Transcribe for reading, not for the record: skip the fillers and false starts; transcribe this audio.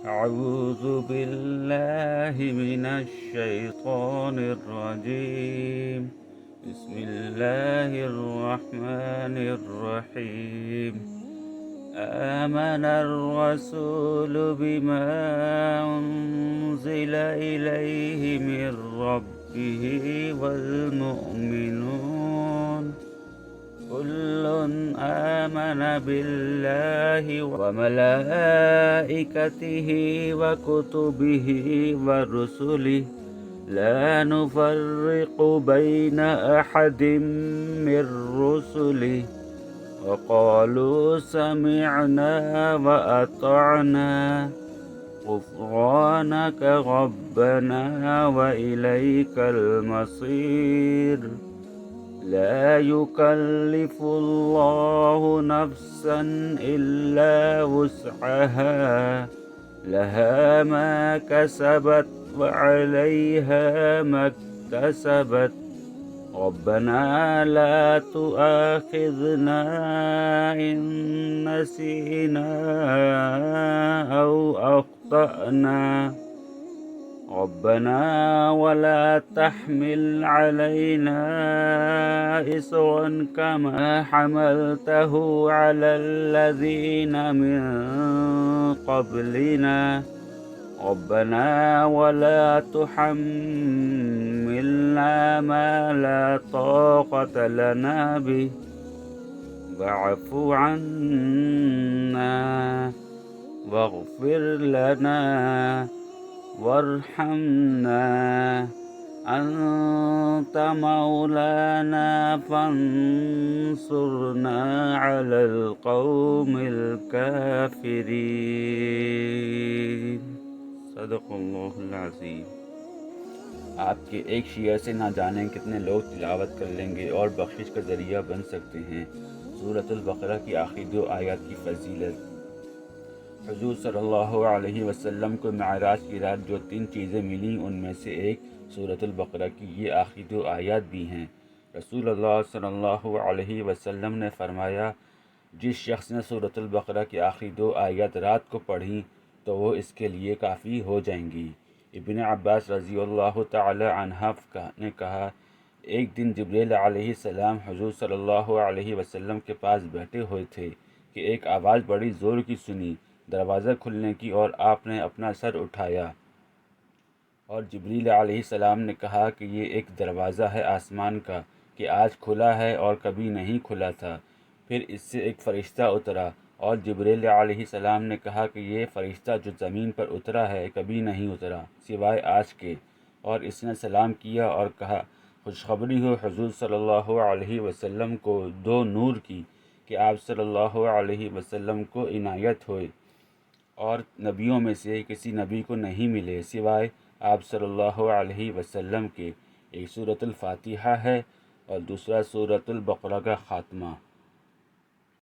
أعوذ بالله من الشيطان الرجيم. بسم الله الرحمن الرحيم. آمن الرسول بما أنزل إليه من ربه والمؤمنون كل آمن بالله وملائكته وكتبه ورسله لا نفرق بين أحد من رسله وقالوا سمعنا وأطعنا غفرانك ربنا وإليك المصير. لا يكلف الله نفسا إلا وسعها لها ما كسبت وعليها ما اكتسبت ربنا لا تؤاخذنا إن نسينا أو أخطأنا ربنا ولا تحمل علينا إصرا كما حملته على الذين من قبلنا ربنا ولا تحملنا ما لا طاقة لنا به واعف عنا واغفر لنا وارحمنا أنت مولانا فانصرنا على القوم الكافرين. صدق اللہ العظیم. آپ کے ایک شیعہ سے نہ جانے کتنے لوگ تلاوت کر لیں گے اور بخشش کا ذریعہ بن سکتے ہیں. سورۃ البقرہ کی آخری 2 آیات کی فضیلت. حضور صلی اللہ علیہ وسلم کو معراج کی رات جو 3 چیزیں ملیں ان میں سے ایک سورۃ البقرہ کی یہ آخری 2 آیات بھی ہیں. رسول اللہ صلی اللہ علیہ وسلم نے فرمایا جس شخص نے سورۃ البقرہ کی آخری 2 آیات رات کو پڑھیں تو وہ اس کے لیے کافی ہو جائیں گی. ابن عباس رضی اللہ تعالی عنہ نے کہا ایک دن جبریل علیہ السلام حضور صلی اللہ علیہ وسلم کے پاس بیٹھے ہوئے تھے کہ ایک آواز بڑی زور کی سنی دروازہ کھلنے کی اور آپ نے اپنا سر اٹھایا اور جبریل علیہ السلام نے کہا کہ یہ ایک دروازہ ہے آسمان کا کہ آج کھلا ہے اور کبھی نہیں کھلا تھا. پھر اس سے ایک فرشتہ اترا اور جبریل علیہ السلام نے کہا کہ یہ فرشتہ جو زمین پر اترا ہے کبھی نہیں اترا سوائے آج کے. اور اس نے سلام کیا اور کہا خوشخبری ہو حضور صلی اللہ علیہ وسلم کو 2 نور کی کہ آپ صلی اللہ علیہ وسلم کو عنایت ہوئے اور نبیوں میں سے کسی نبی کو نہیں ملے سوائے آپ صلی اللہ علیہ وسلم کے. ایک سورۃ الفاتحہ ہے اور دوسرا سورۃ البقرہ کا خاتمہ.